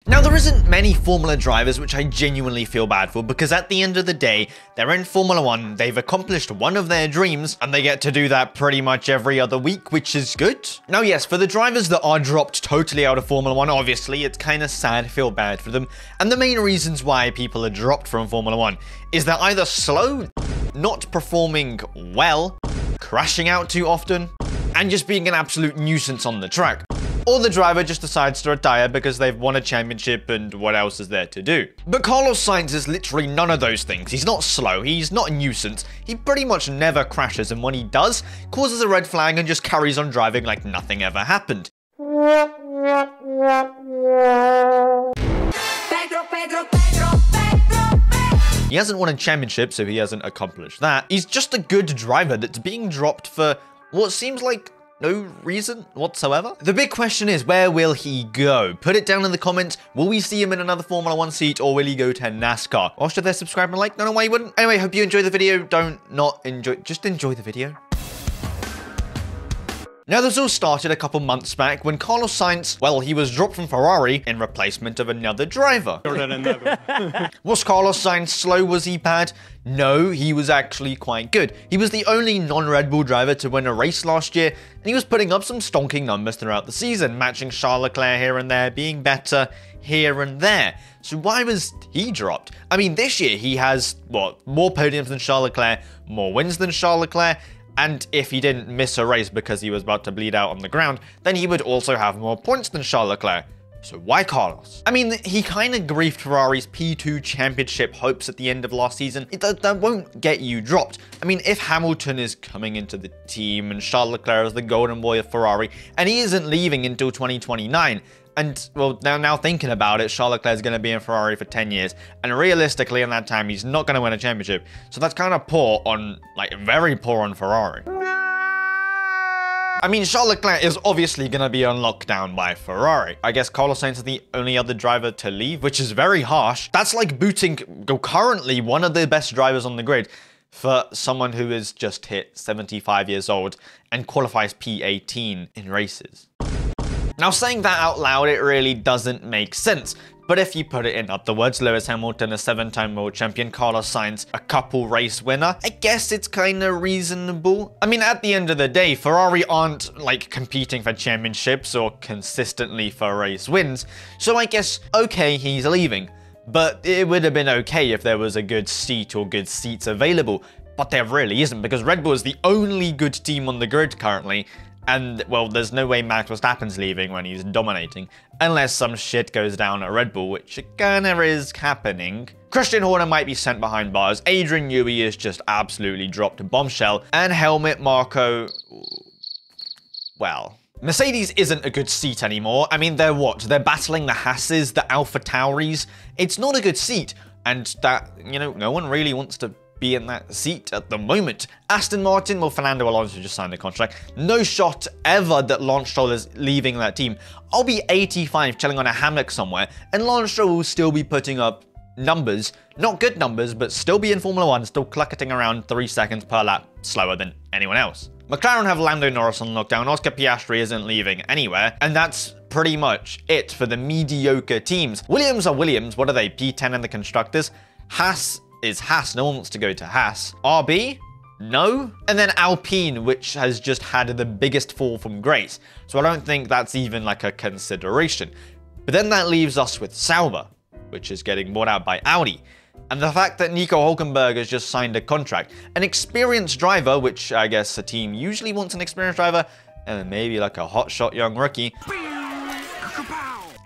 Now, there isn't many Formula drivers which I genuinely feel bad for, because at the end of the day, they're in Formula 1, they've accomplished one of their dreams, and they get to do that pretty much every other week, which is good. Now, yes, for the drivers that are dropped totally out of Formula 1, obviously, it's kind of sad, feel bad for them, and the main reasons why people are dropped from Formula 1 is they're either slow, not performing well, crashing out too often, and just being an absolute nuisance on the track. Or the driver just decides to retire because they've won a championship and what else is there to do. But Carlos Sainz is literally none of those things. He's not slow, he's not a nuisance, he pretty much never crashes, and when he does, causes a red flag and just carries on driving like nothing ever happened. He hasn't won a championship, so he hasn't accomplished that. He's just a good driver that's being dropped for what seems like no reason whatsoever. The big question is, where will he go? Put it down in the comments. Will we see him in another Formula 1 seat, or will he go to NASCAR? Or should they subscribe and like? No, why you wouldn't? Anyway, hope you enjoy the video. Just enjoy the video. Now, this all started a couple months back when Carlos Sainz, well, he was dropped from Ferrari in replacement of another driver. Was Carlos Sainz slow? Was he bad? No, he was actually quite good. He was the only non-Red Bull driver to win a race last year, and he was putting up some stonking numbers throughout the season, matching Charles Leclerc here and there, being better here and there. So why was he dropped? I mean, this year he has, what, more podiums than Charles Leclerc, more wins than Charles Leclerc, and if he didn't miss a race because he was about to bleed out on the ground, then he would also have more points than Charles Leclerc. So why Carlos? I mean, he kind of griefed Ferrari's P2 championship hopes at the end of last season. That won't get you dropped. I mean, if Hamilton is coming into the team and Charles Leclerc is the golden boy of Ferrari, and he isn't leaving until 2029, and, well, now thinking about it, Charles Leclerc is going to be in Ferrari for 10 years, and realistically, in that time, he's not going to win a championship. So that's kind of poor on, like, very poor on Ferrari. I mean, Charles Leclerc is obviously going to be on lockdown by Ferrari. I guess Carlos Sainz is the only other driver to leave, which is very harsh. That's like booting currently one of the best drivers on the grid for someone who is just hit 75 years old and qualifies P18 in races. Now, saying that out loud, it really doesn't make sense. But if you put it in other words, Lewis Hamilton, a 7-time world champion, Carlos Sainz, a couple race winner, I guess it's kind of reasonable. I mean, at the end of the day, Ferrari aren't like competing for championships or consistently for race wins. So I guess, okay, he's leaving. But it would have been okay if there was a good seat or good seats available. But there really isn't, because Red Bull is the only good team on the grid currently. And, well, there's no way Max Verstappen's leaving when he's dominating, unless some shit goes down at Red Bull, which kinda is happening. Christian Horner might be sent behind bars, Adrian Newey is just absolutely dropped a bombshell, and Helmut Marko, well, Mercedes isn't a good seat anymore. I mean, they're what? They're battling the Hasses, the Alpha Tauris. It's not a good seat, and that, you know, no one really wants to be in that seat at the moment. Aston Martin, well, Fernando Alonso just signed a contract. No shot ever that Lance Stroll is leaving that team. I'll be 85 chilling on a hammock somewhere, and Lance Stroll will still be putting up numbers, not good numbers, but still be in Formula 1, still clucketing around 3 seconds per lap slower than anyone else. McLaren have Lando Norris on lockdown, Oscar Piastri isn't leaving anywhere, and that's pretty much it for the mediocre teams. Williams are Williams, what are they, P10 in the Constructors? Haas is Haas, no one wants to go to Haas. RB? No? And then Alpine, which has just had the biggest fall from grace. So I don't think that's even like a consideration. But then that leaves us with Sauber, which is getting bought out by Audi. And the fact that Nico Hülkenberg has just signed a contract. An experienced driver, which I guess a team usually wants an experienced driver, and maybe like a hotshot young rookie.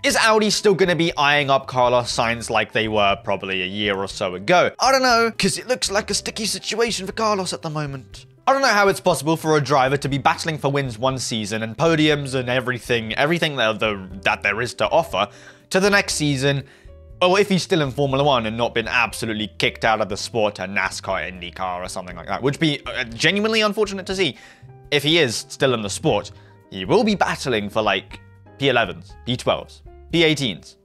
Is Audi still going to be eyeing up Carlos Sainz like they were probably a year or so ago? I don't know, because it looks like a sticky situation for Carlos at the moment. I don't know how it's possible for a driver to be battling for wins one season and podiums and everything that there is to offer to the next season. Or if he's still in Formula 1 and not been absolutely kicked out of the sport to NASCAR, IndyCar or something like that, which would be genuinely unfortunate to see. If he is still in the sport, he will be battling for like P11s, P12s. P18s.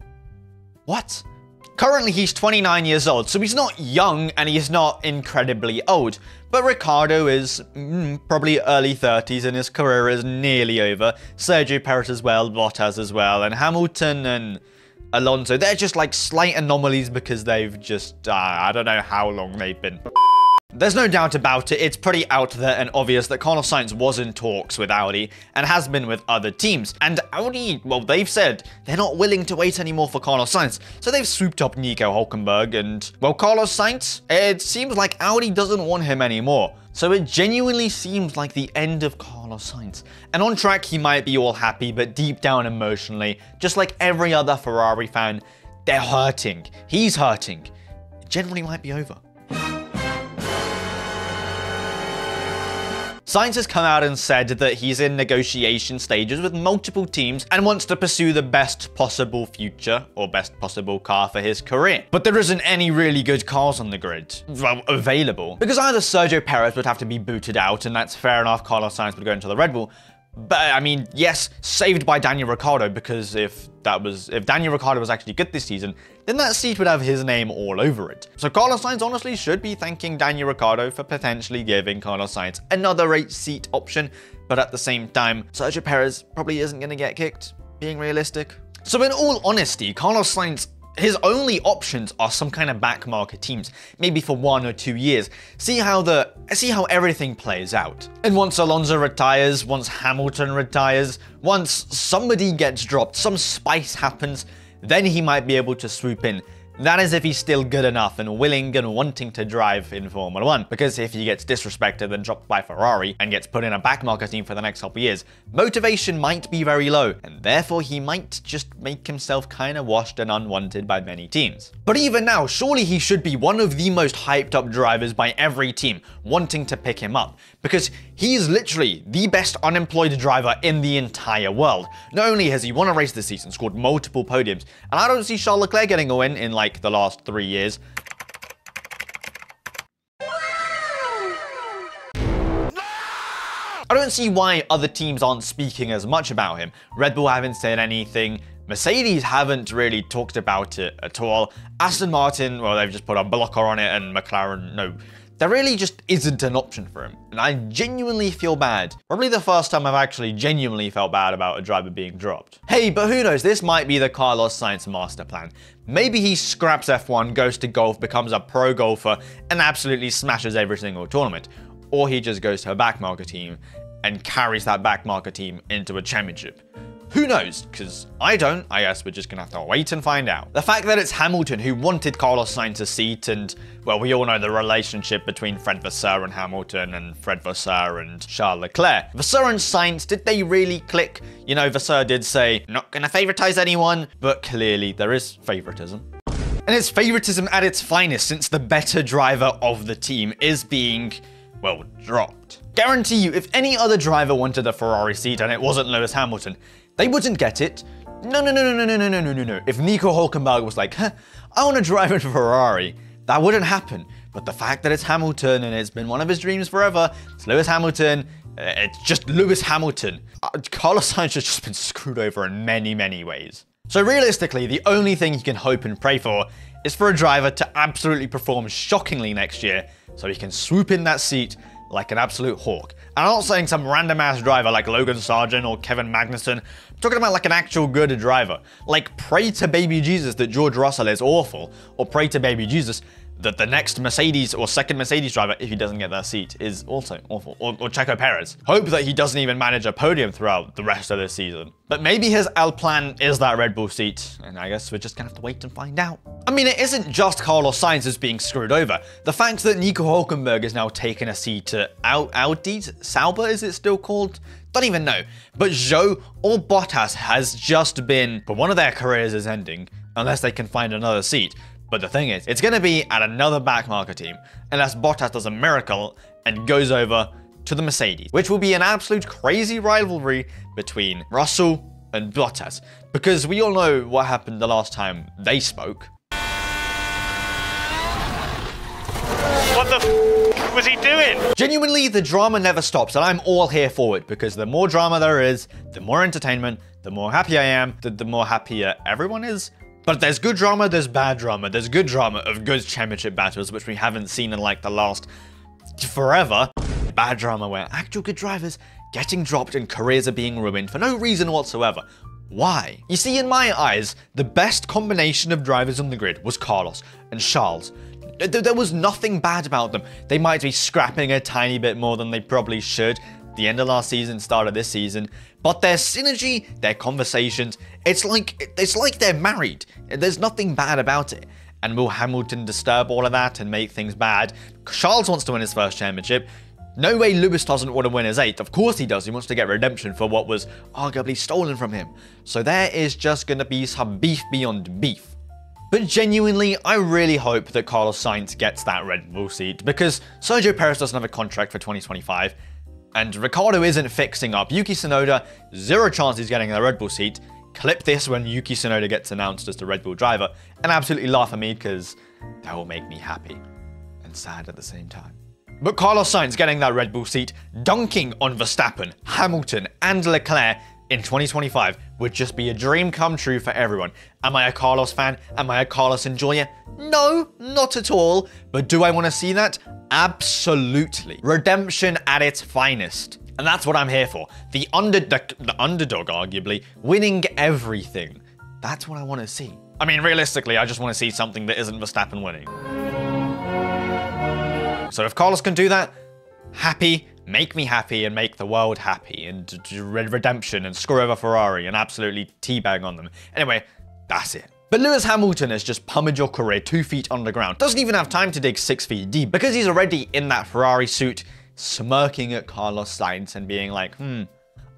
What? Currently, he's 29 years old, so he's not young and he's not incredibly old. But Ricciardo is probably early 30s and his career is nearly over. Sergio Perez as well, Bottas as well, and Hamilton and Alonso, they're just like slight anomalies because they've just, I don't know how long they've been. There's no doubt about it, it's pretty out there and obvious that Carlos Sainz was in talks with Audi and has been with other teams. And Audi, well, they've said they're not willing to wait anymore for Carlos Sainz, so they've swooped up Nico Hülkenberg and, well, Carlos Sainz, it seems like Audi doesn't want him anymore. So it genuinely seems like the end of Carlos Sainz. And on track, he might be all happy, but deep down emotionally, just like every other Ferrari fan, they're hurting. He's hurting. It generally might be over. Sainz has come out and said that he's in negotiation stages with multiple teams and wants to pursue the best possible future or best possible car for his career. But there isn't any really good cars on the grid, well, available. Because either Sergio Perez would have to be booted out, and that's fair enough, Carlos Sainz would go into the Red Bull. But, I mean, yes, saved by Daniel Ricciardo, because if Daniel Ricciardo was actually good this season, then that seat would have his name all over it. So Carlos Sainz honestly should be thanking Daniel Ricciardo for potentially giving Carlos Sainz another 8-seat option, but at the same time, Sergio Perez probably isn't going to get kicked, being realistic. So in all honesty, Carlos Sainz, his only options are some kind of backmarket teams, maybe for 1 or 2 years. See how everything plays out. And once Alonso retires, once Hamilton retires, once somebody gets dropped, some spice happens, then he might be able to swoop in. That is if he's still good enough and willing and wanting to drive in Formula 1. Because if he gets disrespected and dropped by Ferrari and gets put in a backmarket team for the next couple years, motivation might be very low, and therefore he might just make himself kind of washed and unwanted by many teams. But even now, surely he should be one of the most hyped up drivers by every team wanting to pick him up, because he's literally the best unemployed driver in the entire world. Not only has he won a race this season, scored multiple podiums, and I don't see Charles Leclerc getting a win in like the last 3 years. I don't see why other teams aren't speaking as much about him. Red Bull haven't said anything. Mercedes haven't really talked about it at all. Aston Martin, well, they've just put a blocker on it, and McLaren, no. There really just isn't an option for him, and I genuinely feel bad. Probably the first time I've actually genuinely felt bad about a driver being dropped. Hey, but who knows, this might be the Carlos Sainz master plan. Maybe he scraps F1, goes to golf, becomes a pro golfer, and absolutely smashes every single tournament. Or he just goes to a backmarket team and carries that backmarket team into a championship. Who knows? Because I don't. I guess we're just gonna have to wait and find out. The fact that it's Hamilton who wanted Carlos Sainz a seat, and, well, we all know the relationship between Fred Vasseur and Hamilton, and Fred Vasseur and Charles Leclerc. Vasseur and Sainz, did they really click? You know, Vasseur did say, not gonna favoritize anyone, but clearly there is favoritism. And it's favoritism at its finest, since the better driver of the team is being, well, dropped. Guarantee you, if any other driver wanted a Ferrari seat and it wasn't Lewis Hamilton, they wouldn't get it. No. If Nico Hülkenberg was like, I want to drive in Ferrari, that wouldn't happen. But the fact that it's Hamilton and it's been one of his dreams forever, it's Lewis Hamilton, it's just Lewis Hamilton. Carlos Sainz has just been screwed over in many, many ways. So realistically, the only thing he can hope and pray for is for a driver to absolutely perform shockingly next year so he can swoop in that seat like an absolute hawk. And I'm not saying some random ass driver like Logan Sargent or Kevin Magnussen. I'm talking about like an actual good driver. Like, pray to baby Jesus that George Russell is awful, or pray to baby Jesus that the next Mercedes or second Mercedes driver, if he doesn't get that seat, is also awful. Or Checo Perez. Hope that he doesn't even manage a podium throughout the rest of the season. But maybe his L plan is that Red Bull seat, and I guess we're just gonna have to wait and find out. I mean, it isn't just Carlos Sainz who's being screwed over. The fact that Nico Hülkenberg is now taking a seat at Audi, Sauber is it still called? Don't even know. But Zhou or Bottas has just been, but one of their careers is ending, unless they can find another seat. But the thing is, it's going to be at another backmarket team, unless Bottas does a miracle and goes over to the Mercedes, which will be an absolute crazy rivalry between Russell and Bottas, because we all know what happened the last time they spoke. What the f was he doing? Genuinely, the drama never stops, and I'm all here for it, because the more drama there is, the more entertainment, the more happy I am, the more happier everyone is. But there's good drama, there's bad drama. There's good drama of good championship battles, which we haven't seen in like the last forever. Bad drama where actual good drivers getting dropped and careers are being ruined for no reason whatsoever. Why? You see, in my eyes, the best combination of drivers on the grid was Carlos and Charles. There was nothing bad about them. They might be scrapping a tiny bit more than they probably should the end of last season, start of this season, but their synergy, their conversations, it's like they're married. There's nothing bad about it. And will Hamilton disturb all of that and make things bad? Charles wants to win his first championship. No way Lewis doesn't want to win his 8th. Of course he does. He wants to get redemption for what was arguably stolen from him. So there is just going to be some beef beyond beef. But genuinely, I really hope that Carlos Sainz gets that Red Bull seat, because Sergio Perez doesn't have a contract for 2025, and Ricciardo isn't fixing up. Yuki Tsunoda, 0 chance he's getting the Red Bull seat. Clip this when Yuki Tsunoda gets announced as the Red Bull driver, and absolutely laugh at me, because that will make me happy and sad at the same time. But Carlos Sainz getting that Red Bull seat, dunking on Verstappen, Hamilton, and Leclerc in 2025 would just be a dream come true for everyone. Am I a Carlos fan? Am I a Carlos enjoyer? No, not at all. But do I want to see that? Absolutely. Redemption at its finest. And that's what I'm here for. The underdog, arguably, winning everything. That's what I want to see. I mean, realistically, I just want to see something that isn't Verstappen winning. So if Carlos can do that, happy, make me happy and make the world happy, and redemption and screw over Ferrari and absolutely teabag on them. Anyway, that's it. But Lewis Hamilton has just pummeled your career 2 feet underground. Doesn't even have time to dig 6 feet deep, because he's already in that Ferrari suit, smirking at Carlos Sainz and being like, I'm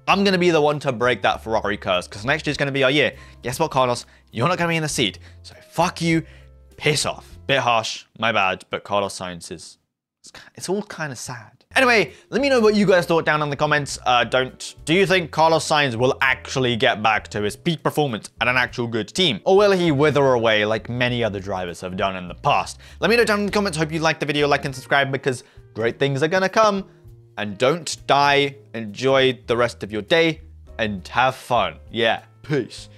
going to be the one to break that Ferrari curse, because next year's going to be our year. Guess what, Carlos? You're not going to be in the seat. So fuck you, piss off. Bit harsh, my bad, but Carlos Sainz is... it's all kind of sad. Anyway, let me know what you guys thought down in the comments. Do you think Carlos Sainz will actually get back to his peak performance at an actual good team? Or will he wither away like many other drivers have done in the past? Let me know down in the comments. Hope you liked the video, like and subscribe, because great things are gonna come. And don't die. Enjoy the rest of your day and have fun. Yeah, peace.